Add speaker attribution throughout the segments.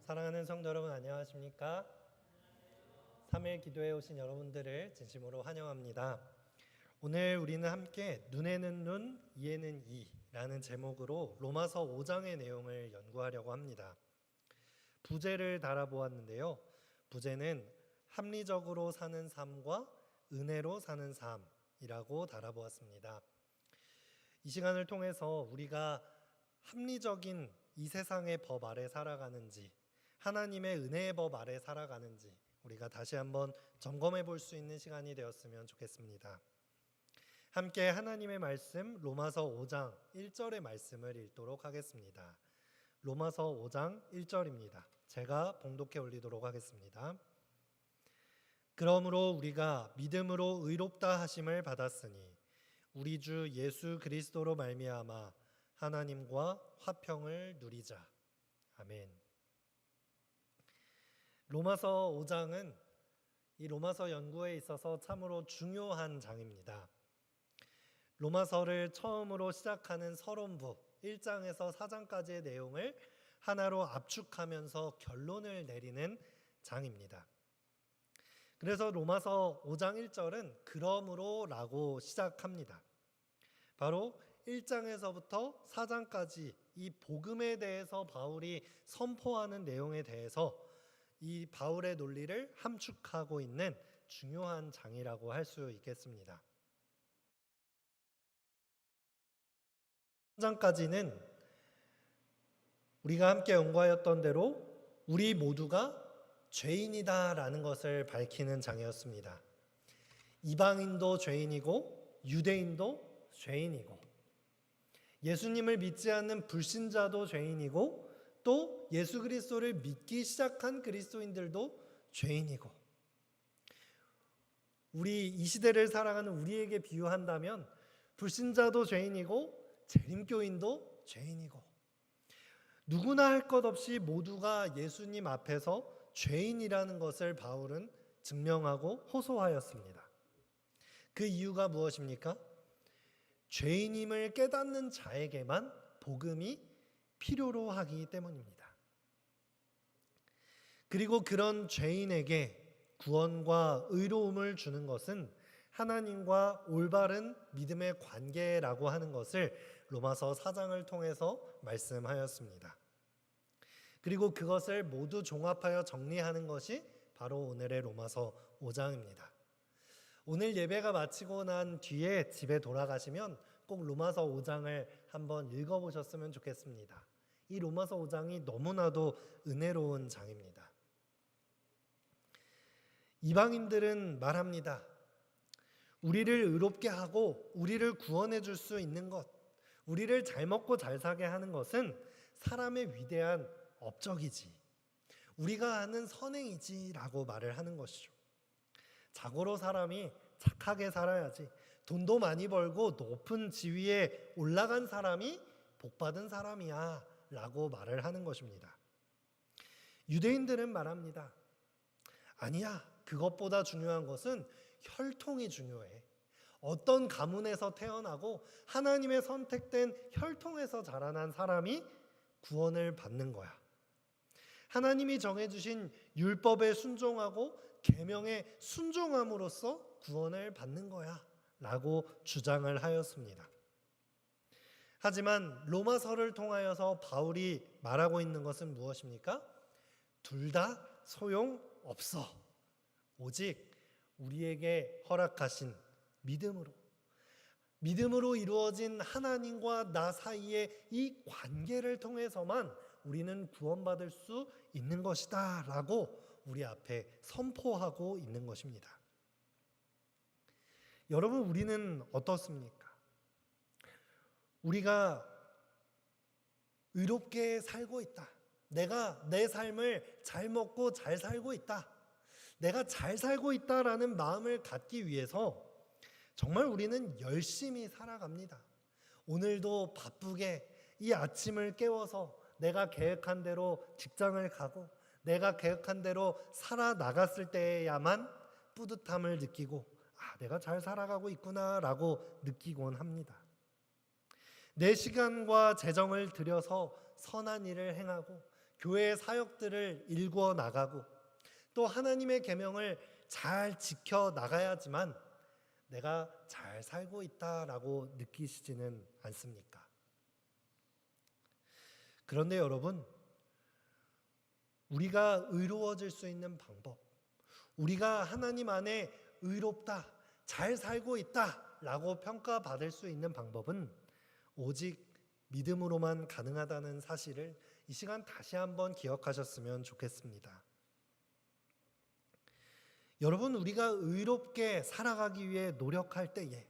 Speaker 1: 사랑하는 성도 여러분, 안녕하십니까? 3일 기도에 오신 여러분들을 진심으로 환영합니다. 오늘 우리는 함께 눈에는 눈, 이에는 이라는 제목으로 로마서 5장의 내용을 연구하려고 합니다. 부제를 달아보았는데요. 부제는 합리적으로 사는 삶과 은혜로 사는 삶이라고 달아보았습니다. 이 시간을 통해서 우리가 합리적인 이 세상의 법 아래 살아가는지, 하나님의 은혜의 법 아래 살아가는지 우리가 다시 한번 점검해 볼 수 있는 시간이 되었으면 좋겠습니다. 함께 하나님의 말씀 로마서 5장 1절의 말씀을 읽도록 하겠습니다. 로마서 5장 1절입니다. 제가 봉독해 올리도록 하겠습니다. 그러므로 우리가 믿음으로 의롭다 하심을 받았으니 우리 주 예수 그리스도로 말미암아 하나님과 화평을 누리자. 아멘. 로마서 5장은 이 로마서 연구에 있어서 참으로 중요한 장입니다. 로마서를 처음으로 시작하는 서론부 1장에서 4장까지의 내용을 하나로 압축하면서 결론을 내리는 장입니다. 그래서 로마서 5장 1절은 그러므로 라고 시작합니다. 바로 1장에서부터 4장까지 이 복음에 대해서 바울이 선포하는 내용에 대해서 이 바울의 논리를 함축하고 있는 중요한 장이라고 할 수 있겠습니다. 4장까지는 우리가 함께 연구하였던 대로 우리 모두가 죄인이다라는 것을 밝히는 장이었습니다. 이방인도 죄인이고 유대인도 죄인이고 예수님을 믿지 않는 불신자도 죄인이고 또 예수 그리스도를 믿기 시작한 그리스도인들도 죄인이고, 우리 이 시대를 살아가는 우리에게 비유한다면 불신자도 죄인이고 재림교인도 죄인이고 누구나 할 것 없이 모두가 예수님 앞에서 죄인이라는 것을 바울은 증명하고 호소하였습니다. 그 이유가 무엇입니까? 죄인임을 깨닫는 자에게만 복음이 필요로 하기 때문입니다. 그리고 그런 죄인에게 구원과 의로움을 주는 것은 하나님과 올바른 믿음의 관계라고 하는 것을 로마서 4장을 통해서 말씀하였습니다. 그리고 그것을 모두 종합하여 정리하는 것이 바로 오늘의 로마서 5장입니다. 오늘 예배가 마치고 난 뒤에 집에 돌아가시면 꼭 로마서 5장을 한번 읽어보셨으면 좋겠습니다. 이 로마서 5장이 너무나도 은혜로운 장입니다. 이방인들은 말합니다. 우리를 의롭게 하고 우리를 구원해 줄 수 있는 것, 우리를 잘 먹고 잘 사게 하는 것은 사람의 위대한 업적이지, 우리가 하는 선행이지라고 말을 하는 것이죠. 자고로 사람이 착하게 살아야지, 돈도 많이 벌고 높은 지위에 올라간 사람이 복받은 사람이야 라고 말을 하는 것입니다. 유대인들은 말합니다. 아니야, 그것보다 중요한 것은 혈통이 중요해. 어떤 가문에서 태어나고 하나님의 선택된 혈통에서 자라난 사람이 구원을 받는 거야. 하나님이 정해주신 율법에 순종하고 계명에 순종함으로써 구원을 받는 거야 라고 주장을 하였습니다. 하지만 로마서를 통하여서 바울이 말하고 있는 것은 무엇입니까? 둘 다 소용없어. 오직 우리에게 허락하신 믿음으로 이루어진 하나님과 나 사이의 이 관계를 통해서만 우리는 구원받을 수 있는 것이다 라고 우리 앞에 선포하고 있는 것입니다. 여러분, 우리는 어떻습니까? 우리가 의롭게 살고 있다. 내가 내 삶을 잘 먹고 잘 살고 있다. 내가 잘 살고 있다라는 마음을 갖기 위해서 정말 우리는 열심히 살아갑니다. 오늘도 바쁘게 이 아침을 깨워서 내가 계획한 대로 직장을 가고 내가 계획한 대로 살아나갔을 때야만 뿌듯함을 느끼고 내가 잘 살아가고 있구나라고 느끼곤 합니다. 내 시간과 재정을 들여서 선한 일을 행하고 교회의 사역들을 일구어 나가고 또 하나님의 계명을 잘 지켜 나가야지만 내가 잘 살고 있다라고 느끼시지는 않습니까? 그런데 여러분, 우리가 의로워질 수 있는 방법, 우리가 하나님 안에 의롭다, 잘 살고 있다라고 평가받을 수 있는 방법은 오직 믿음으로만 가능하다는 사실을 이 시간 다시 한번 기억하셨으면 좋겠습니다. 여러분, 우리가 의롭게 살아가기 위해 노력할 때에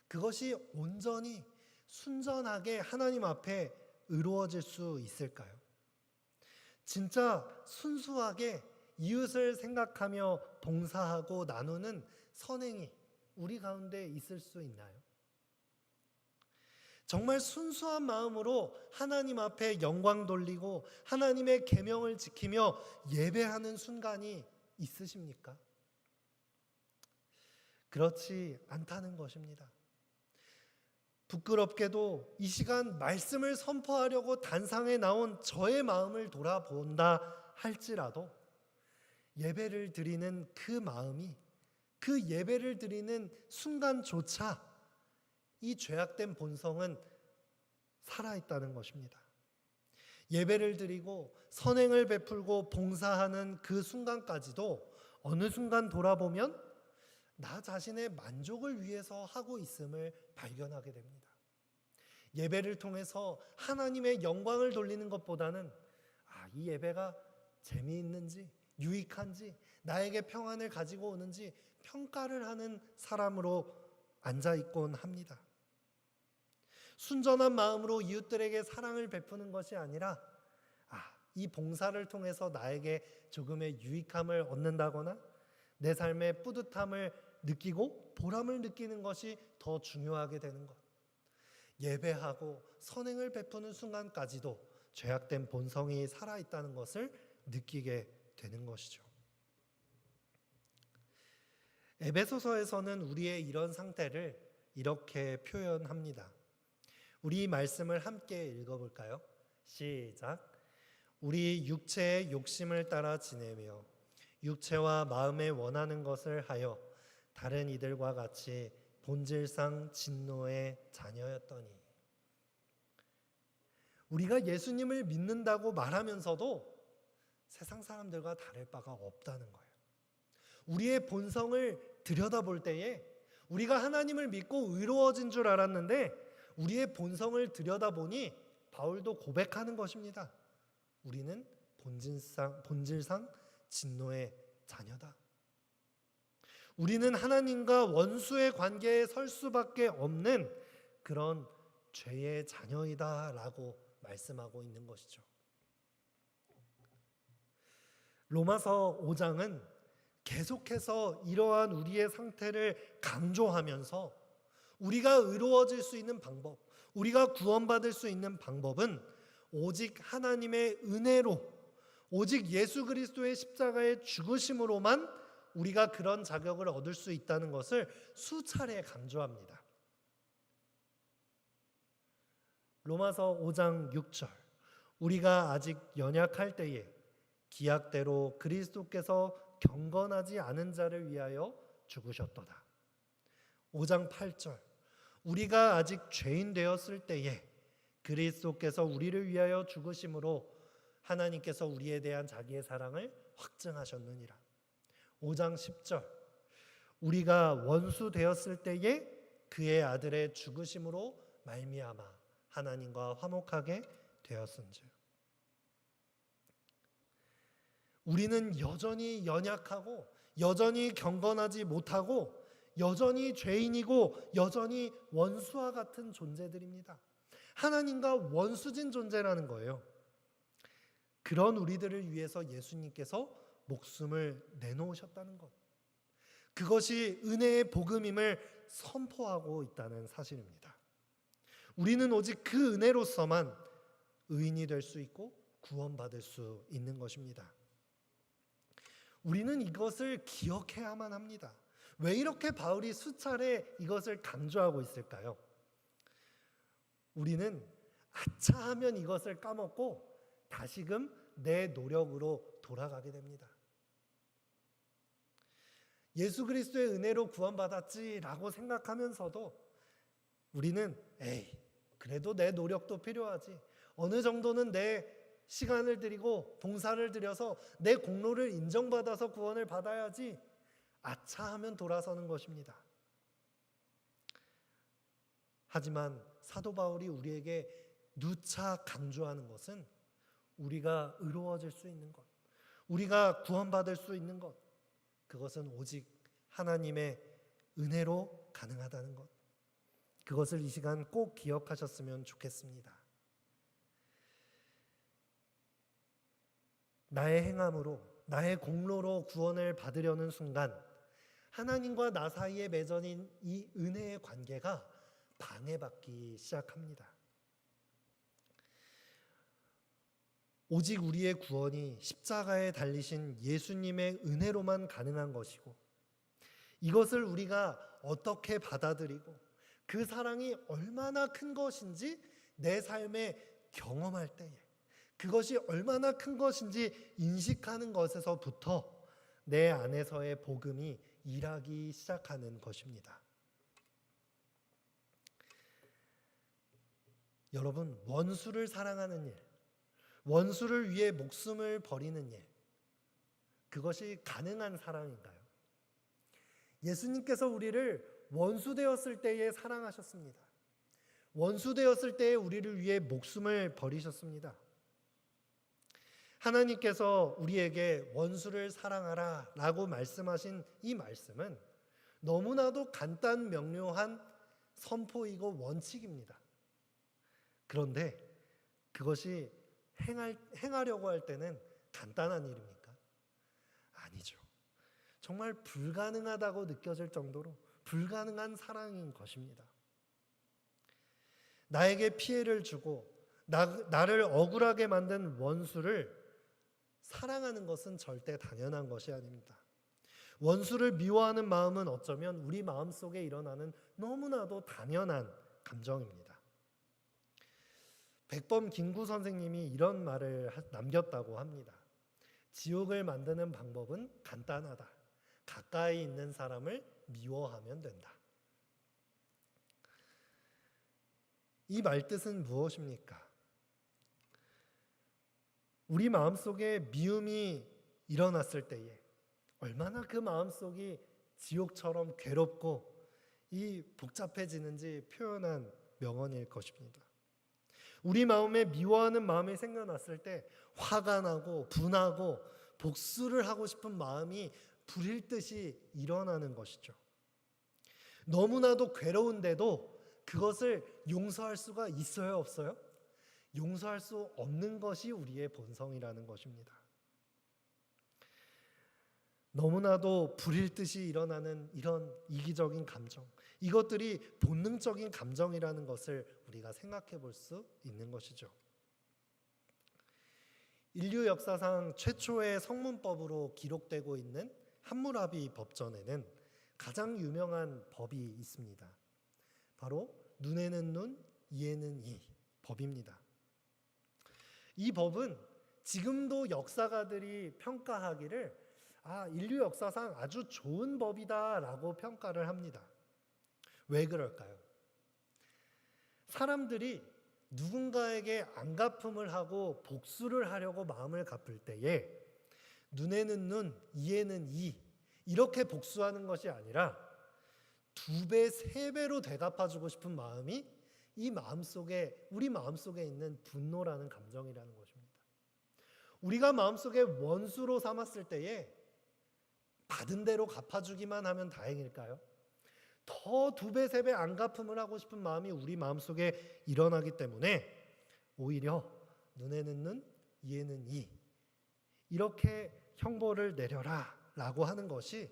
Speaker 1: 그것이 온전히 순전하게 하나님 앞에 의로워질 수 있을까요? 진짜 순수하게 이웃을 생각하며 봉사하고 나누는 선행이 우리 가운데 있을 수 있나요? 정말 순수한 마음으로 하나님 앞에 영광 돌리고 하나님의 계명을 지키며 예배하는 순간이 있으십니까? 그렇지 않다는 것입니다. 부끄럽게도 이 시간 말씀을 선포하려고 단상에 나온 저의 마음을 돌아본다 할지라도 예배를 드리는 그 마음이, 그 예배를 드리는 순간조차 이 죄악된 본성은 살아있다는 것입니다. 예배를 드리고 선행을 베풀고 봉사하는 그 순간까지도 어느 순간 돌아보면 나 자신의 만족을 위해서 하고 있음을 발견하게 됩니다. 예배를 통해서 하나님의 영광을 돌리는 것보다는 이 예배가 재미있는지 유익한지 나에게 평안을 가지고 오는지 평가를 하는 사람으로 앉아있곤 합니다. 순전한 마음으로 이웃들에게 사랑을 베푸는 것이 아니라 이 봉사를 통해서 나에게 조금의 유익함을 얻는다거나 내 삶의 뿌듯함을 느끼고 보람을 느끼는 것이 더 중요하게 되는 것. 예배하고 선행을 베푸는 순간까지도 죄악된 본성이 살아있다는 것을 느끼게 되는 것이죠. 에베소서에서는 우리의 이런 상태를 이렇게 표현합니다. 우리 말씀을 함께 읽어볼까요? 시작. 우리 육체의 욕심을 따라 지내며 육체와 마음에 원하는 것을 하여 다른 이들과 같이 본질상 진노의 자녀였더니. 우리가 예수님을 믿는다고 말하면서도 세상 사람들과 다를 바가 없다는 거예요. 우리의 본성을 들여다볼 때에 우리가 하나님을 믿고 의로워진 줄 알았는데 우리의 본성을 들여다보니 바울도 고백하는 것입니다. 우리는 본질상 진노의 자녀다. 우리는 하나님과 원수의 관계에 설 수밖에 없는 그런 죄의 자녀이다 라고 말씀하고 있는 것이죠. 로마서 5장은 계속해서 이러한 우리의 상태를 강조하면서 우리가 의로워질 수 있는 방법, 우리가 구원받을 수 있는 방법은 오직 하나님의 은혜로, 오직 예수 그리스도의 십자가의 죽으심으로만 우리가 그런 자격을 얻을 수 있다는 것을 수차례 강조합니다. 로마서 5장 6절, 우리가 아직 연약할 때에 기약대로 그리스도께서 경건하지 않은 자를 위하여 죽으셨도다. 5장 8절, 우리가 아직 죄인 되었을 때에 그리스도께서 우리를 위하여 죽으심으로 하나님께서 우리에 대한 자기의 사랑을 확증하셨느니라. 5장 10절, 우리가 원수 되었을 때에 그의 아들의 죽으심으로 말미암아 하나님과 화목하게 되었은즉. 우리는 여전히 연약하고 여전히 경건하지 못하고 여전히 죄인이고 여전히 원수와 같은 존재들입니다. 하나님과 원수진 존재라는 거예요. 그런 우리들을 위해서 예수님께서 목숨을 내놓으셨다는 것. 그것이 은혜의 복음임을 선포하고 있다는 사실입니다. 우리는 오직 그 은혜로서만 의인이 될 수 있고 구원받을 수 있는 것입니다. 우리는 이것을 기억해야만 합니다. 왜 이렇게 바울이 수차례 이것을 강조하고 있을까요? 우리는 아차 하면 이것을 까먹고 다시금 내 노력으로 돌아가게 됩니다. 예수 그리스도의 은혜로 구원받았지라고 생각하면서도 우리는 그래도 내 노력도 필요하지. 어느 정도는 내 시간을 들이고 봉사를 들여서 내 공로를 인정받아서 구원을 받아야지. 아차 하면 돌아서는 것입니다. 하지만 사도 바울이 우리에게 누차 강조하는 것은 우리가 의로워질 수 있는 것, 우리가 구원받을 수 있는 것, 그것은 오직 하나님의 은혜로 가능하다는 것. 그것을 이 시간 꼭 기억하셨으면 좋겠습니다. 나의 행함으로, 나의 공로로 구원을 받으려는 순간 하나님과 나 사이에 맺어진 이 은혜의 관계가 방해받기 시작합니다. 오직 우리의 구원이 십자가에 달리신 예수님의 은혜로만 가능한 것이고, 이것을 우리가 어떻게 받아들이고 그 사랑이 얼마나 큰 것인지 내 삶에 경험할 때에, 그것이 얼마나 큰 것인지 인식하는 것에서부터 내 안에서의 복음이 일하기 시작하는 것입니다. 여러분, 원수를 사랑하는 일, 원수를 위해 목숨을 버리는 일, 그것이 가능한 사랑인가요? 예수님께서 우리를 원수 되었을 때에 사랑하셨습니다. 원수 되었을 때에 우리를 위해 목숨을 버리셨습니다. 하나님께서 우리에게 원수를 사랑하라 라고 말씀하신 이 말씀은 너무나도 간단 명료한 선포이고 원칙입니다. 그런데 그것이 행하려고 할 때는 간단한 일입니까? 아니죠. 정말 불가능하다고 느껴질 정도로 불가능한 사랑인 것입니다. 나에게 피해를 주고 나를 억울하게 만든 원수를 사랑하는 것은 절대 당연한 것이 아닙니다. 원수를 미워하는 마음은 어쩌면 우리 마음속에 일어나는 너무나도 당연한 감정입니다. 백범 김구 선생님이 이런 말을 남겼다고 합니다. 지옥을 만드는 방법은 간단하다. 가까이 있는 사람을 미워하면 된다. 이 말뜻은 무엇입니까? 우리 마음속에 미움이 일어났을 때에 얼마나 그 마음속이 지옥처럼 괴롭고 이 복잡해지는지 표현한 명언일 것입니다. 우리 마음에 미워하는 마음이 생겨났을 때 화가 나고 분하고 복수를 하고 싶은 마음이 불일 듯이 일어나는 것이죠. 너무나도 괴로운데도 그것을 용서할 수가 있어요, 없어요? 용서할 수 없는 것이 우리의 본성이라는 것입니다. 너무나도 불일 듯이 일어나는 이런 이기적인 감정, 이것들이 본능적인 감정이라는 것을 우리가 생각해 볼 수 있는 것이죠. 인류 역사상 최초의 성문법으로 기록되고 있는 함무라비 법전에는 가장 유명한 법이 있습니다. 바로 눈에는 눈, 이에는 이 법입니다. 이 법은 지금도 역사가들이 평가하기를 인류 역사상 아주 좋은 법이다라고 평가를 합니다. 왜 그럴까요? 사람들이 누군가에게 안갚음을 하고 복수를 하려고 마음을 갚을 때에 눈에는 눈, 이에는 이 이렇게 복수하는 것이 아니라 2배, 3배로 되갚아주고 싶은 마음이 우리 마음속에 있는 분노라는 감정이라는 것입니다. 우리가 마음속에 원수로 삼았을 때에 받은 대로 갚아주기만 하면 다행일까요? 더 2배, 3배 안갚음을 하고 싶은 마음이 우리 마음속에 일어나기 때문에 오히려 눈에는 눈, 이에는 이 이렇게 형벌을 내려라 라고 하는 것이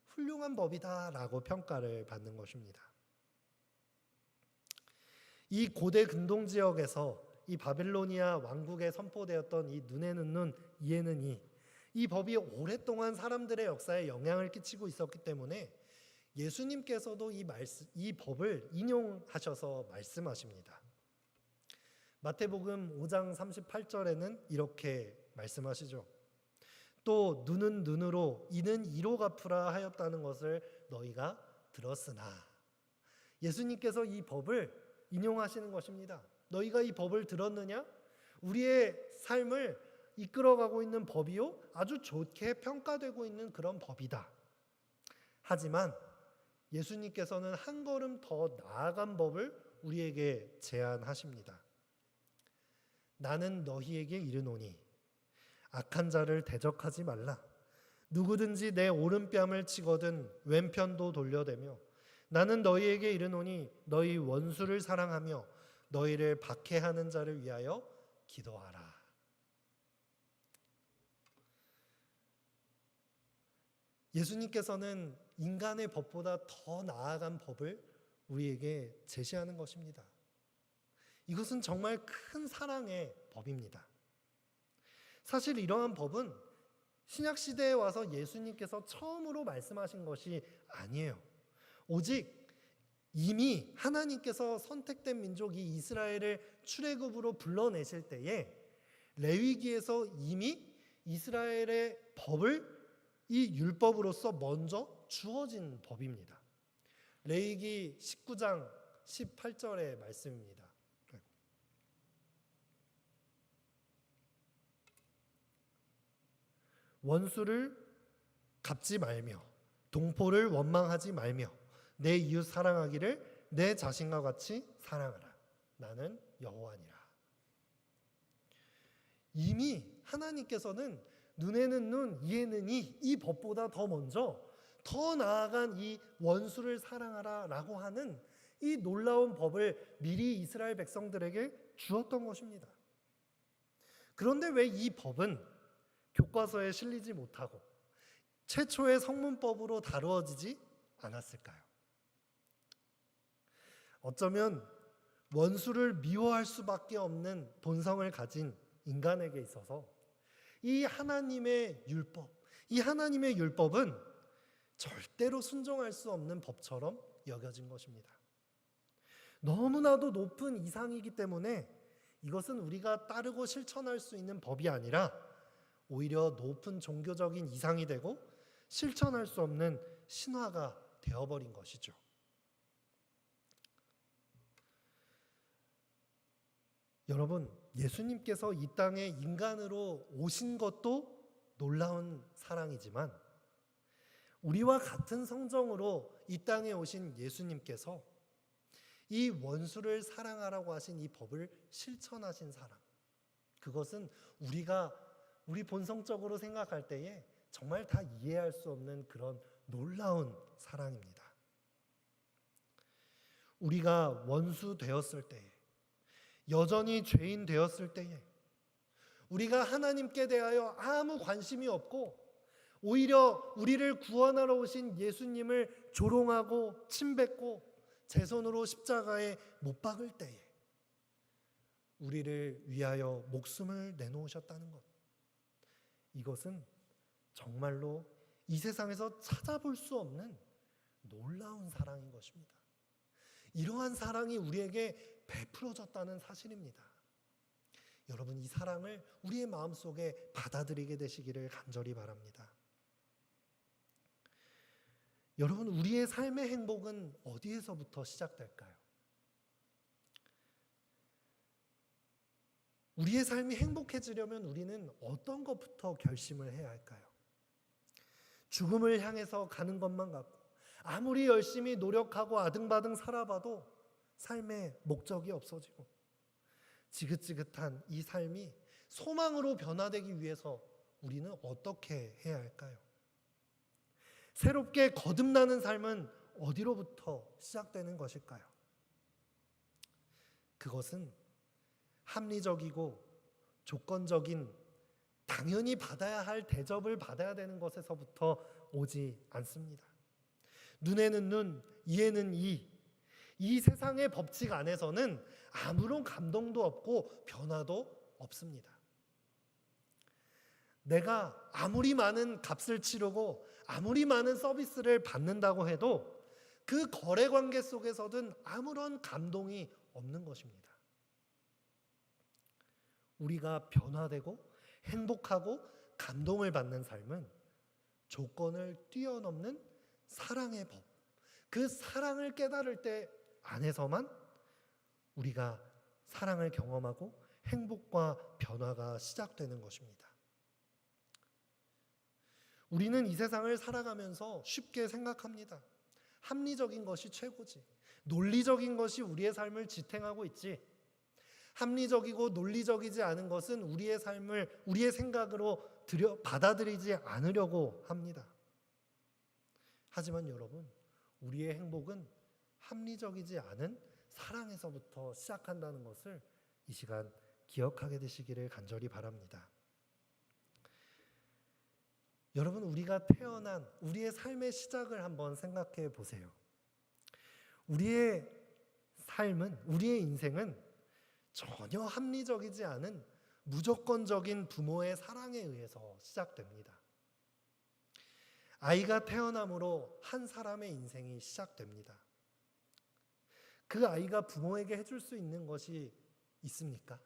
Speaker 1: 훌륭한 법이다 라고 평가를 받는 것입니다. 이 고대 근동 지역에서 이 바빌로니아 왕국에 선포되었던 이 눈에는 눈, 이에는 이 법이 오랫동안 사람들의 역사에 영향을 끼치고 있었기 때문에 예수님께서도 이 법을 인용하셔서 말씀하십니다. 마태복음 5장 38절에는 이렇게 말씀하시죠. 또 눈은 눈으로 이는 이로 갚으라 하였다는 것을 너희가 들었으나, 예수님께서 이 법을 인용하시는 것입니다. 너희가 이 법을 들었느냐? 우리의 삶을 이끌어가고 있는 법이요, 아주 좋게 평가되고 있는 그런 법이다. 하지만 예수님께서는 한 걸음 더 나아간 법을 우리에게 제안하십니다. 나는 너희에게 이르노니 악한 자를 대적하지 말라. 누구든지 내 오른뺨을 치거든 왼편도 돌려대며, 나는 너희에게 이르노니 너희 원수를 사랑하며 너희를 박해하는 자를 위하여 기도하라. 예수님께서는 인간의 법보다 더 나아간 법을 우리에게 제시하는 것입니다. 이것은 정말 큰 사랑의 법입니다. 사실 이러한 법은 신약시대에 와서 예수님께서 처음으로 말씀하신 것이 아니에요. 오직 이미 하나님께서 선택된 민족 이 이스라엘을 출애굽으로 불러내실 때에 레위기에서 이미 이스라엘의 법을 이 율법으로서 먼저 주어진 법입니다. 레위기 19장 18절의 말씀입니다. 원수를 갚지 말며 동포를 원망하지 말며 내 이웃 사랑하기를 내 자신과 같이 사랑하라. 나는 여호와니라. 이미 하나님께서는 눈에는 눈, 이에는 이 법보다 더 먼저 더 나아간 이 원수를 사랑하라 라고 하는 이 놀라운 법을 미리 이스라엘 백성들에게 주었던 것입니다. 그런데 왜 이 법은 교과서에 실리지 못하고 최초의 성문법으로 다루어지지 않았을까요? 어쩌면 원수를 미워할 수밖에 없는 본성을 가진 인간에게 있어서 이 하나님의 율법은 절대로 순종할 수 없는 법처럼 여겨진 것입니다. 너무나도 높은 이상이기 때문에 이것은 우리가 따르고 실천할 수 있는 법이 아니라 오히려 높은 종교적인 이상이 되고 실천할 수 없는 신화가 되어버린 것이죠. 여러분, 예수님께서 이 땅에 인간으로 오신 것도 놀라운 사랑이지만 우리와 같은 성정으로 이 땅에 오신 예수님께서 이 원수를 사랑하라고 하신 이 법을 실천하신 사랑, 그것은 우리 본성적으로 생각할 때에 정말 다 이해할 수 없는 그런 놀라운 사랑입니다. 우리가 원수 되었을 때에, 여전히 죄인 되었을 때에, 우리가 하나님께 대하여 아무 관심이 없고 오히려 우리를 구원하러 오신 예수님을 조롱하고 침뱉고 제 손으로 십자가에 못 박을 때에 우리를 위하여 목숨을 내놓으셨다는 것, 이것은 정말로 이 세상에서 찾아볼 수 없는 놀라운 사랑인 것입니다. 이러한 사랑이 우리에게 베풀어졌다는 사실입니다. 여러분, 이 사랑을 우리의 마음속에 받아들이게 되시기를 간절히 바랍니다. 여러분, 우리의 삶의 행복은 어디에서부터 시작될까요? 우리의 삶이 행복해지려면 우리는 어떤 것부터 결심을 해야 할까요? 죽음을 향해서 가는 것만 같고 아무리 열심히 노력하고 아등바등 살아봐도 삶의 목적이 없어지고 지긋지긋한 이 삶이 소망으로 변화되기 위해서 우리는 어떻게 해야 할까요? 새롭게 거듭나는 삶은 어디로부터 시작되는 것일까요? 그것은 합리적이고 조건적인 당연히 받아야 할 대접을 받아야 되는 것에서부터 오지 않습니다. 눈에는 눈, 이에는 이 세상의 법칙 안에서는 아무런 감동도 없고 변화도 없습니다. 내가 아무리 많은 값을 치르고 아무리 많은 서비스를 받는다고 해도 그 거래 관계 속에서는 아무런 감동이 없는 것입니다. 우리가 변화되고 행복하고 감동을 받는 삶은 조건을 뛰어넘는 사랑의 법, 그 사랑을 깨달을 때 안에서만 우리가 사랑을 경험하고 행복과 변화가 시작되는 것입니다. 우리는 이 세상을 살아가면서 쉽게 생각합니다. 합리적인 것이 최고지. 논리적인 것이 우리의 삶을 지탱하고 있지. 합리적이고 논리적이지 않은 것은 우리의 삶을 우리의 생각으로 받아들이지 않으려고 합니다. 하지만 여러분, 우리의 행복은 합리적이지 않은 사랑에서부터 시작한다는 것을 이 시간 기억하게 되시기를 간절히 바랍니다. 여러분, 우리가 태어난 우리의 삶의 시작을 한번 생각해 보세요. 우리의 삶은, 우리의 인생은 전혀 합리적이지 않은 무조건적인 부모의 사랑에 의해서 시작됩니다. 아이가 태어남으로 한 사람의 인생이 시작됩니다. 그 아이가 부모에게 해줄 수 있는 것이 있습니까?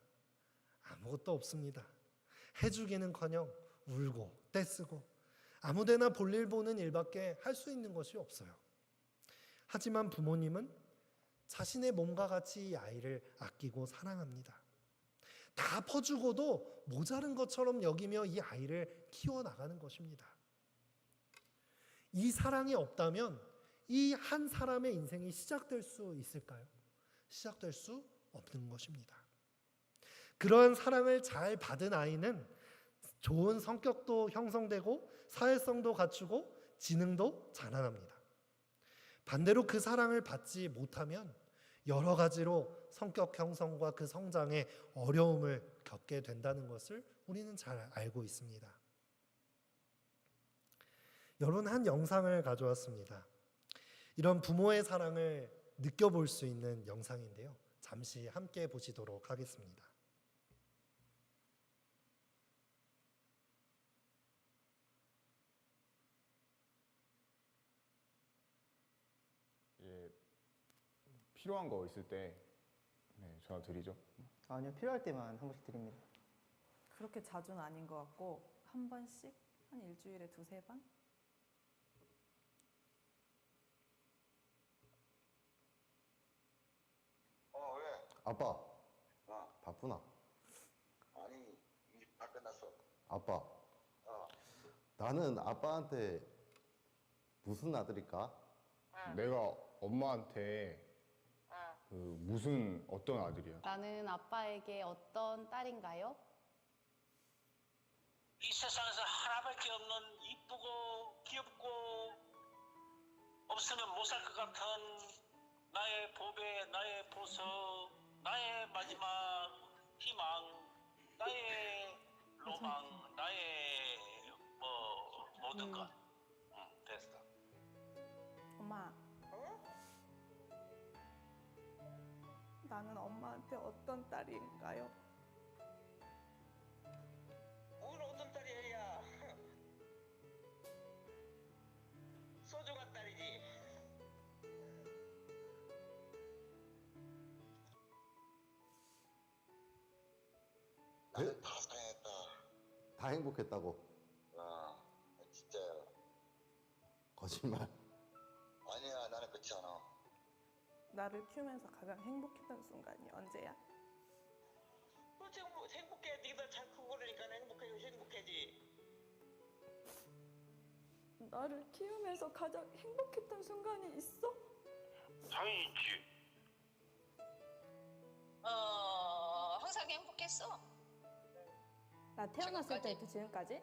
Speaker 1: 아무것도 없습니다. 해주기는커녕 울고 떼쓰고 아무데나 볼일 보는 일밖에 할 수 있는 것이 없어요. 하지만 부모님은 자신의 몸과 같이 이 아이를 아끼고 사랑합니다. 다 퍼주고도 모자른 것처럼 여기며 이 아이를 키워나가는 것입니다. 이 사랑이 없다면 이 한 사람의 인생이 시작될 수 있을까요? 시작될 수 없는 것입니다. 그러한 사랑을 잘 받은 아이는 좋은 성격도 형성되고 사회성도 갖추고 지능도 자라납니다. 반대로 그 사랑을 받지 못하면 여러 가지로 성격 형성과 그 성장에 어려움을 겪게 된다는 것을 우리는 잘 알고 있습니다. 여러분, 한 영상을 가져왔습니다. 이런 부모의 사랑을 느껴볼 수 있는 영상인데요. 잠시 함께 보시도록 하겠습니다.
Speaker 2: 필요한 거 있을 때 전화 드리죠.
Speaker 3: 아니요, 필요할 때만 한 번씩 드립니다.
Speaker 4: 그렇게 자주는 아닌 것 같고 한 번씩 한 일주일에 두세 번?
Speaker 5: 왜?
Speaker 6: 아빠, 바쁘나?
Speaker 5: 아니, 이제 다 끝났어.
Speaker 6: 아빠,
Speaker 5: 어.
Speaker 6: 나는 아빠한테 무슨 아들일까?
Speaker 2: 내가 엄마한테 무슨 어떤 아들이야?
Speaker 7: 나는 아빠에게 어떤 딸인가요?
Speaker 8: 이 세상에서 하나밖에 없는 이쁘고 귀엽고 없으면 못 살 것 같은 나의 보배, 나의 보석, 나의 마지막 희망, 나의 로망, 나의 모든 것. 됐어.
Speaker 4: 엄마. 나는 엄마한테 어떤 딸인가요?
Speaker 5: 오늘 어떤 딸이야, 야? 소중한 딸이지. 나는 다 사랑했다.
Speaker 6: 다 행복했다고.
Speaker 5: 진짜야.
Speaker 6: 거짓말.
Speaker 5: 아니야, 나는 그렇지 않아.
Speaker 4: 나를 키우면서 가장 행복했던 순간이 언제야?
Speaker 5: 그렇지, 행복해. 네가 잘 크고 그러니까 행복해지.
Speaker 4: 나를 키우면서 가장 행복했던 순간이 있어?
Speaker 8: 당연히 있지.
Speaker 9: 항상 행복했어.
Speaker 10: 나 태어났을 때부터 지금까지?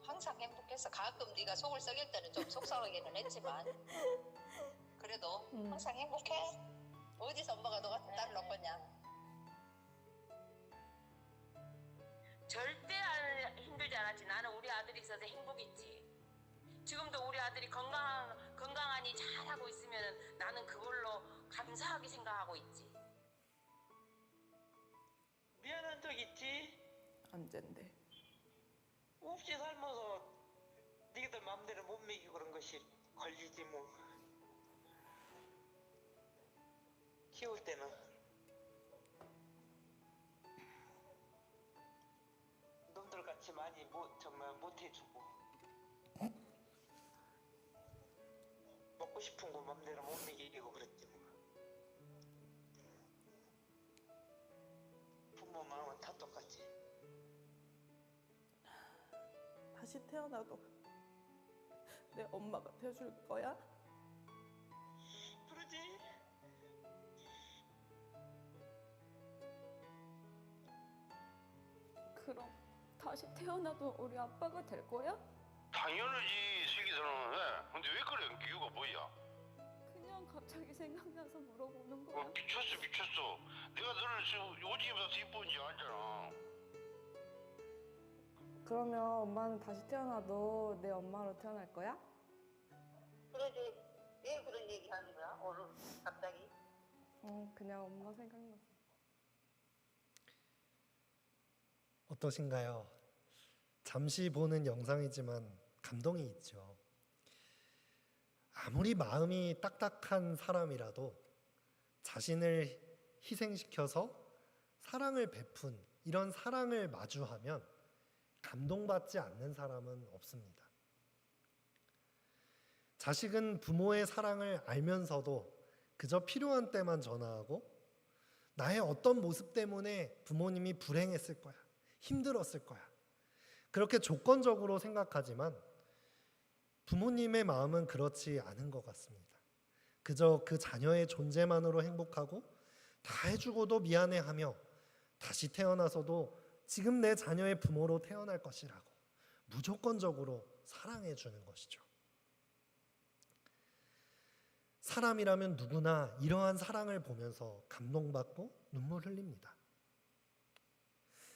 Speaker 9: 항상 행복했어. 가끔 네가 속을 썩일 때는 좀 속상하기는 했지만 그래도 항상 행복해. 어디서 엄마가 너 같은 딸을 얻겠냐.
Speaker 11: 절대 힘들지 않았지. 나는 우리 아들이 있어서 행복했지. 지금도 우리 아들이 건강하니 잘하고 있으면 나는 그걸로 감사하게 생각하고 있지.
Speaker 5: 미안한 적 있지?
Speaker 4: 언젠데?
Speaker 5: 없이 살면서 니들 마음대로 못 먹이고 그런 것이 걸리지 뭐. 키울 때는 너 같이 많이 정말 못 해주고 먹고 싶은 거 맘대로 못 먹이고 그랬지 뭐. 부모 마음은 다 똑같지.
Speaker 4: 다시 태어나도 내 엄마가 돼줄 거야?
Speaker 5: 그러지.
Speaker 10: 그럼 다시 태어나도 우리 아빠가 될 거야?
Speaker 8: 당연하지 슬기서는. 근데 왜 그래? 이유가 뭐야?
Speaker 10: 그냥 갑자기 생각나서 물어보는 거야.
Speaker 8: 미쳤어. 내가 너를 지금 오지에서 이쁜지 알잖아.
Speaker 4: 그러면 엄마는 다시 태어나도 내 엄마로 태어날 거야?
Speaker 9: 그러지. 왜 그런 얘기 하는 거야? 오늘 갑자기?
Speaker 4: 그냥 엄마 생각났어.
Speaker 1: 어떠신가요? 잠시 보는 영상이지만 감동이 있죠. 아무리 마음이 딱딱한 사람이라도 자신을 희생시켜서 사랑을 베푼 이런 사랑을 마주하면 감동받지 않는 사람은 없습니다. 자식은 부모의 사랑을 알면서도 그저 필요한 때만 전화하고 나의 어떤 모습 때문에 부모님이 불행했을 거야, 힘들었을 거야, 그렇게 조건적으로 생각하지만 부모님의 마음은 그렇지 않은 것 같습니다. 그저 그 자녀의 존재만으로 행복하고 다 해주고도 미안해하며 다시 태어나서도 지금 내 자녀의 부모로 태어날 것이라고 무조건적으로 사랑해 주는 것이죠. 사람이라면 누구나 이러한 사랑을 보면서 감동받고 눈물 흘립니다.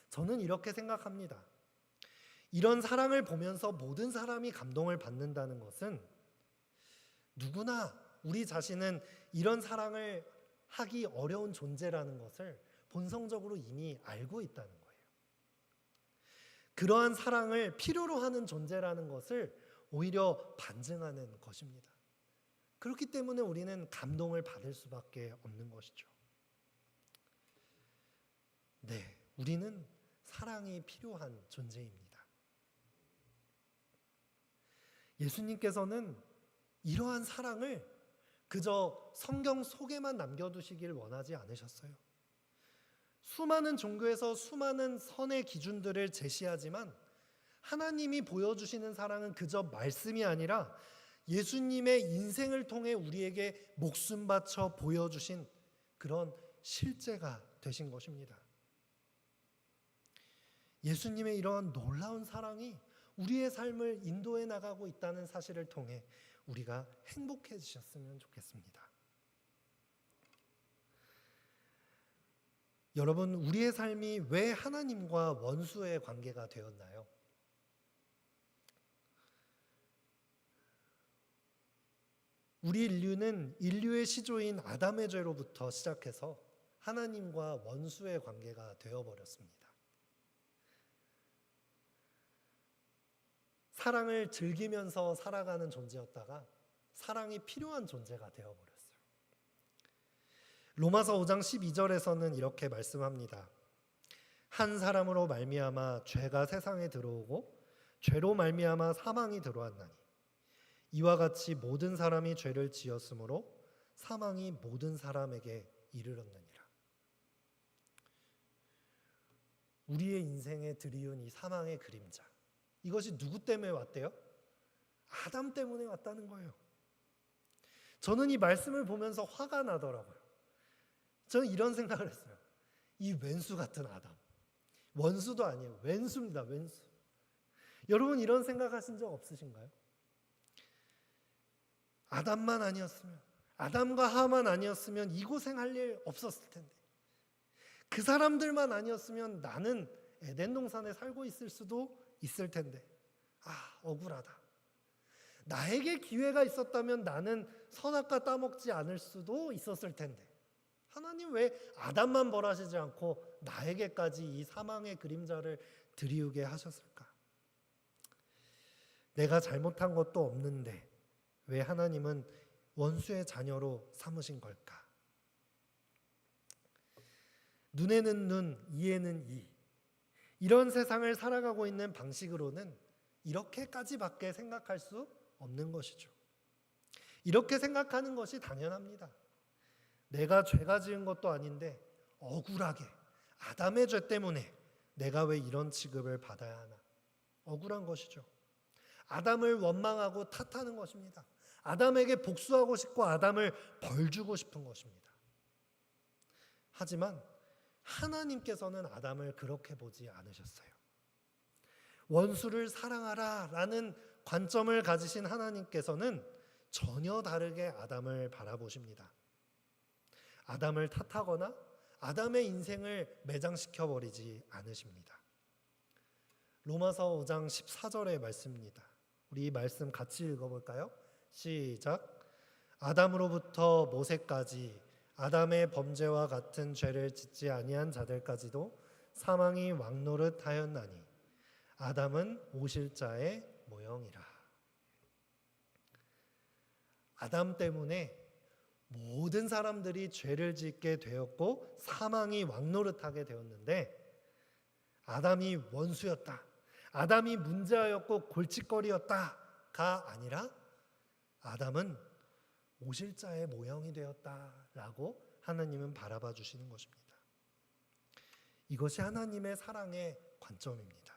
Speaker 1: 저는 이렇게 생각합니다. 이런 사랑을 보면서 모든 사람이 감동을 받는다는 것은 누구나 우리 자신은 이런 사랑을 하기 어려운 존재라는 것을 본성적으로 이미 알고 있다는 거예요. 그러한 사랑을 필요로 하는 존재라는 것을 오히려 반증하는 것입니다. 그렇기 때문에 우리는 감동을 받을 수밖에 없는 것이죠. 네, 우리는 사랑이 필요한 존재입니다. 예수님께서는 이러한 사랑을 그저 성경 속에만 남겨두시길 원하지 않으셨어요. 수많은 종교에서 수많은 선의 기준들을 제시하지만 하나님이 보여주시는 사랑은 그저 말씀이 아니라 예수님의 인생을 통해 우리에게 목숨 바쳐 보여주신 그런 실제가 되신 것입니다. 예수님의 이러한 놀라운 사랑이 우리의 삶을 인도해 나가고 있다는 사실을 통해 우리가 행복해지셨으면 좋겠습니다. 여러분, 우리의 삶이 왜 하나님과 원수의 관계가 되었나요? 우리 인류는 인류의 시조인 아담의 죄로부터 시작해서 하나님과 원수의 관계가 되어버렸습니다. 사랑을 즐기면서 살아가는 존재였다가 사랑이 필요한 존재가 되어버렸어요. 로마서 5장 12절에서는 이렇게 말씀합니다. 한 사람으로 말미암아 죄가 세상에 들어오고 죄로 말미암아 사망이 들어왔나니 이와 같이 모든 사람이 죄를 지었으므로 사망이 모든 사람에게 이르렀느니라. 우리의 인생에 들이운 이 사망의 그림자, 이것이 누구 때문에 왔대요? 아담 때문에 왔다는 거예요. 저는 이 말씀을 보면서 화가 나더라고요. 저는 이런 생각을 했어요. 이 왼수 같은 아담. 원수도 아니에요. 왼수입니다. 왼수. 여러분 이런 생각하신 적 없으신가요? 아담만 아니었으면, 아담과 하와만 아니었으면 이 고생할 일 없었을 텐데, 그 사람들만 아니었으면 나는 에덴 동산에 살고 있을 수도 있을 텐데, 억울하다. 나에게 기회가 있었다면 나는 선악과 따먹지 않을 수도 있었을 텐데, 하나님 왜 아담만 벌하시지 않고 나에게까지 이 사망의 그림자를 드리우게 하셨을까? 내가 잘못한 것도 없는데 왜 하나님은 원수의 자녀로 삼으신 걸까? 눈에는 눈, 이에는 이. 이런 세상을 살아가고 있는 방식으로는 이렇게까지밖에 생각할 수 없는 것이죠. 이렇게 생각하는 것이 당연합니다. 내가 죄가 지은 것도 아닌데 억울하게 아담의 죄 때문에 내가 왜 이런 취급을 받아야 하나? 억울한 것이죠. 아담을 원망하고 탓하는 것입니다. 아담에게 복수하고 싶고 아담을 벌 주고 싶은 것입니다. 하지만 하나님께서는 아담을 그렇게 보지 않으셨어요. 원수를 사랑하라 라는 관점을 가지신 하나님께서는 전혀 다르게 아담을 바라보십니다. 아담을 탓하거나 아담의 인생을 매장시켜 버리지 않으십니다. 로마서 5장 14절의 말씀입니다. 우리 이 말씀 같이 읽어볼까요? 시작. 아담으로부터 모세까지 아담의 범죄와 같은 죄를 짓지 아니한 자들까지도 사망이 왕노릇하였나니 아담은 오실자의 모형이라. 아담 때문에 모든 사람들이 죄를 짓게 되었고 사망이 왕노릇하게 되었는데 아담이 원수였다, 아담이 문제였고 골칫거리였다가 아니라 아담은 오실 자의 모형이 되었다라고 하나님은 바라봐 주시는 것입니다. 이것이 하나님의 사랑의 관점입니다.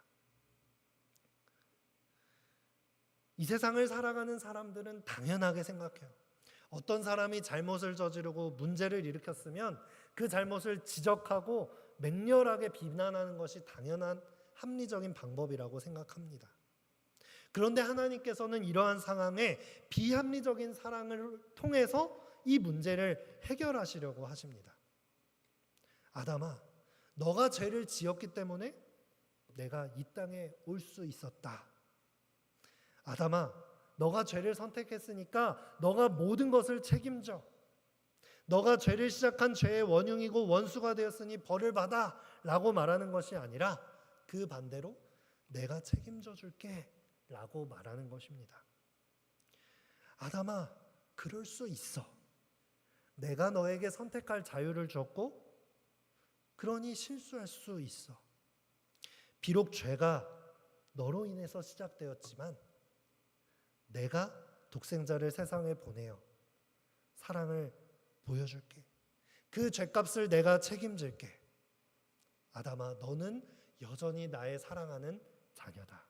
Speaker 1: 이 세상을 살아가는 사람들은 당연하게 생각해요. 어떤 사람이 잘못을 저지르고 문제를 일으켰으면 그 잘못을 지적하고 맹렬하게 비난하는 것이 당연한 합리적인 방법이라고 생각합니다. 그런데 하나님께서는 이러한 상황에 비합리적인 사랑을 통해서 이 문제를 해결하시려고 하십니다. 아담아, 너가 죄를 지었기 때문에 내가 이 땅에 올 수 있었다. 아담아, 너가 죄를 선택했으니까 너가 모든 것을 책임져. 너가 죄를 시작한 죄의 원흉이고 원수가 되었으니 벌을 받아 라고 말하는 것이 아니라 그 반대로 내가 책임져 줄게 라고 말하는 것입니다. 아담아, 그럴 수 있어. 내가 너에게 선택할 자유를 줬고 그러니 실수할 수 있어. 비록 죄가 너로 인해서 시작되었지만 내가 독생자를 세상에 보내어 사랑을 보여줄게. 그 죄값을 내가 책임질게. 아담아, 너는 여전히 나의 사랑하는 자녀다.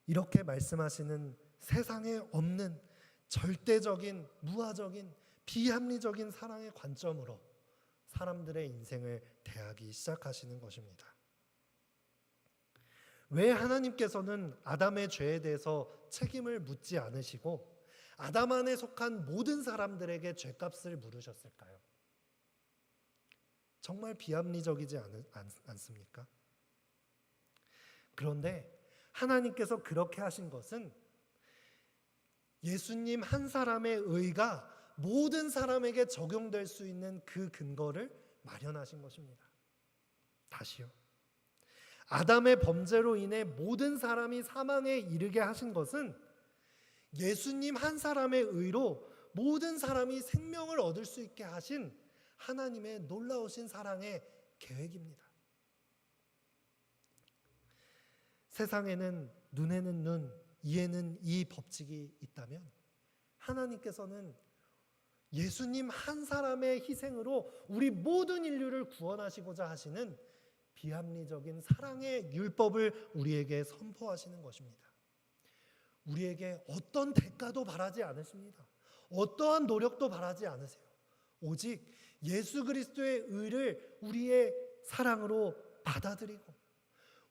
Speaker 1: 이렇게 말씀하시는 세상에 없는 절대적인, 무화적인, 비합리적인 사랑의 관점으로 사람들의 인생을 대하기 시작하시는 것입니다. 왜 하나님께서는 아담의 죄에 대해서 책임을 묻지 않으시고 아담 안에 속한 모든 사람들에게 죄값을 물으셨을까요? 정말 비합리적이지 않습니까? 그런데 하나님께서 그렇게 하신 것은 예수님 한 사람의 의가 모든 사람에게 적용될 수 있는 그 근거를 마련하신 것입니다. 다시요. 아담의 범죄로 인해 모든 사람이 사망에 이르게 하신 것은 예수님 한 사람의 의로 모든 사람이 생명을 얻을 수 있게 하신 하나님의 놀라우신 사랑의 계획입니다. 세상에는 눈에는 눈, 이에는 이 법칙이 있다면 하나님께서는 예수님 한 사람의 희생으로 우리 모든 인류를 구원하시고자 하시는 비합리적인 사랑의 율법을 우리에게 선포하시는 것입니다. 우리에게 어떤 대가도 바라지 않으십니다. 어떠한 노력도 바라지 않으세요. 오직 예수 그리스도의 의를 우리의 사랑으로 받아들이고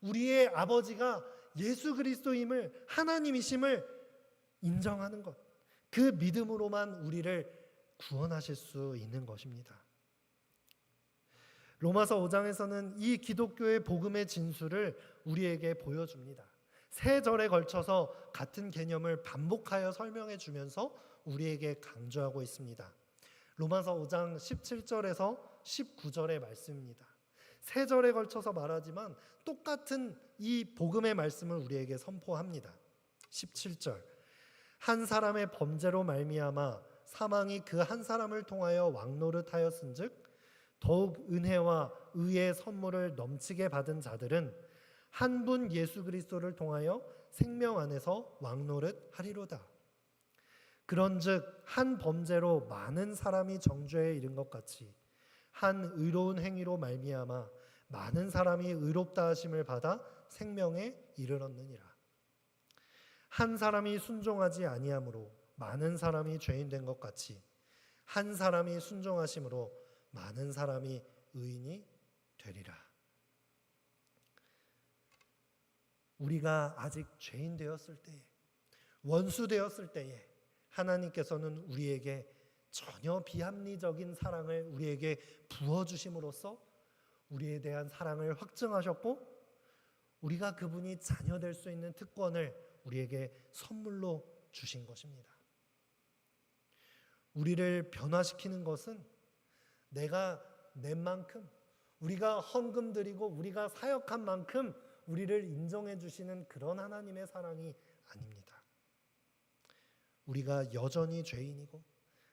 Speaker 1: 우리의 아버지가 예수 그리스도임을, 하나님이심을 인정하는 것, 그 믿음으로만 우리를 구원하실 수 있는 것입니다. 로마서 5장에서는 이 기독교의 복음의 진수를 우리에게 보여줍니다. 세 절에 걸쳐서 같은 개념을 반복하여 설명해 주면서 우리에게 강조하고 있습니다. 로마서 5장 17절에서 19절의 말씀입니다. 세 절에 걸쳐서 말하지만 똑같은 이 복음의 말씀을 우리에게 선포합니다. 17절, 한 사람의 범죄로 말미암아 사망이 그 한 사람을 통하여 왕노릇하였은즉 더욱 은혜와 의의 선물을 넘치게 받은 자들은 한 분 예수 그리스도를 통하여 생명 안에서 왕노릇 하리로다. 그런즉 한 범죄로 많은 사람이 정죄에 이른 것 같이 한 의로운 행위로 말미암아 많은 사람이 의롭다 하심을 받아 생명에 이르렀느니라. 한 사람이 순종하지 아니함으로 많은 사람이 죄인 된 것 같이 한 사람이 순종하심으로 많은 사람이 의인이 되리라. 우리가 아직 죄인 되었을 때에, 원수 되었을 때에 하나님께서는 우리에게 전혀 비합리적인 사랑을 우리에게 부어주심으로써 우리에 대한 사랑을 확증하셨고, 우리가 그분이 자녀 될 수 있는 특권을 우리에게 선물로 주신 것입니다. 우리를 변화시키는 것은 내가 낸 만큼, 우리가 헌금 드리고 우리가 사역한 만큼 우리를 인정해 주시는 그런 하나님의 사랑이 아닙니다. 우리가 여전히 죄인이고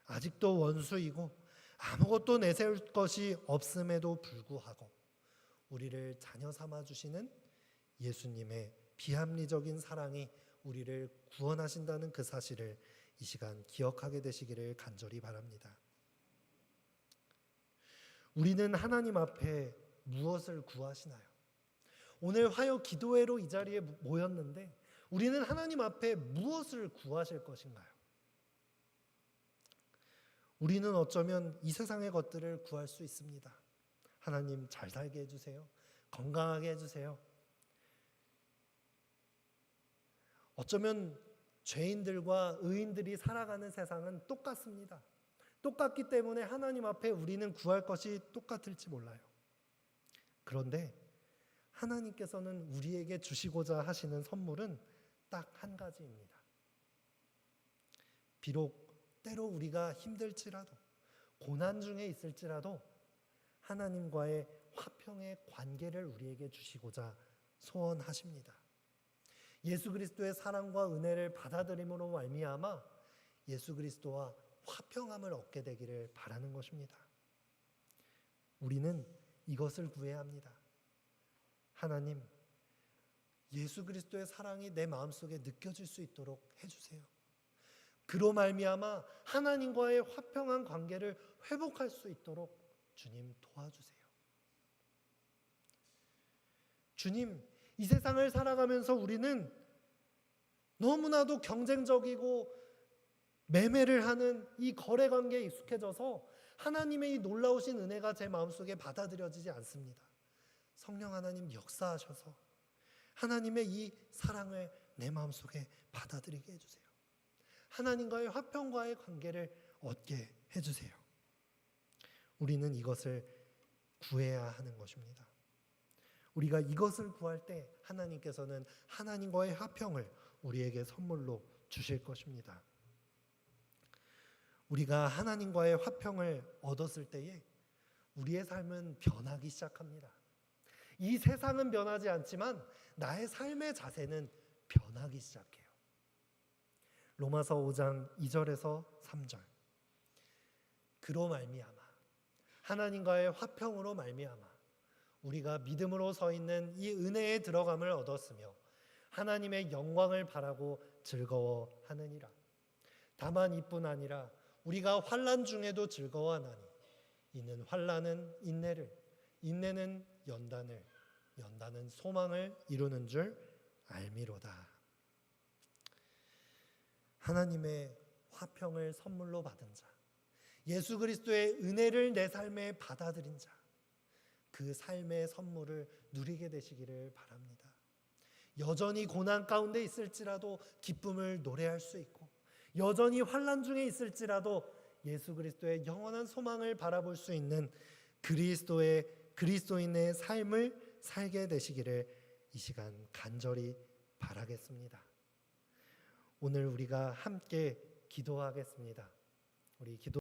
Speaker 1: 아직도 원수이고 아무것도 내세울 것이 없음에도 불구하고 우리를 자녀 삼아 주시는 예수님의 비합리적인 사랑이 우리를 구원하신다는 그 사실을 이 시간 기억하게 되시기를 간절히 바랍니다. 우리는 하나님 앞에 무엇을 구하시나요? 오늘 화요 기도회로 이 자리에 모였는데 우리는 하나님 앞에 무엇을 구하실 것인가요? 우리는 어쩌면 이 세상의 것들을 구할 수 있습니다. 하나님 잘 살게 해주세요. 건강하게 해주세요. 어쩌면 죄인들과 의인들이 살아가는 세상은 똑같습니다. 똑같기 때문에 하나님 앞에 우리는 구할 것이 똑같을지 몰라요. 그런데 하나님께서는 우리에게 주시고자 하시는 선물은 딱 한 가지입니다. 비록 때로 우리가 힘들지라도 고난 중에 있을지라도 하나님과의 화평의 관계를 우리에게 주시고자 소원하십니다. 예수 그리스도의 사랑과 은혜를 받아들임으로 말미암아 예수 그리스도와 화평함을 얻게 되기를 바라는 것입니다. 우리는 이것을 구해야 합니다. 하나님, 예수 그리스도의 사랑이 내 마음속에 느껴질 수 있도록 해주세요. 그로 말미암아 하나님과의 화평한 관계를 회복할 수 있도록 주님 도와주세요. 주님, 이 세상을 살아가면서 우리는 너무나도 경쟁적이고 매매를 하는 이 거래 관계에 익숙해져서 하나님의 이 놀라우신 은혜가 제 마음속에 받아들여지지 않습니다. 성령 하나님 역사하셔서 하나님의 이 사랑을 내 마음속에 받아들이게 해주세요. 하나님과의 화평과의 관계를 얻게 해주세요. 우리는 이것을 구해야 하는 것입니다. 우리가 이것을 구할 때 하나님께서는 하나님과의 화평을 우리에게 선물로 주실 것입니다. 우리가 하나님과의 화평을 얻었을 때에 우리의 삶은 변하기 시작합니다. 이 세상은 변하지 않지만 나의 삶의 자세는 변하기 시작해요. 로마서 5장 2절에서 3절. 그로 말미암아 하나님과의 화평으로 말미암아 우리가 믿음으로 서 있는 이 은혜에 들어감을 얻었으며 하나님의 영광을 바라고 즐거워하느니라. 다만 이뿐 아니라 우리가 환난 중에도 즐거워하나니 이는 환난은 인내를, 인내는 연단을, 연단은 소망을 이루는 줄 알미로다. 하나님의 화평을 선물로 받은 자, 예수 그리스도의 은혜를 내 삶에 받아들인 자, 그 삶의 선물을 누리게 되시기를 바랍니다. 여전히 고난 가운데 있을지라도 기쁨을 노래할 수 있고, 여전히 환난 중에 있을지라도 예수 그리스도의 영원한 소망을 바라볼 수 있는 그리스도인의 삶을 살게 되시기를 이 시간 간절히 바라겠습니다. 오늘 우리가 함께 기도하겠습니다. 우리 기도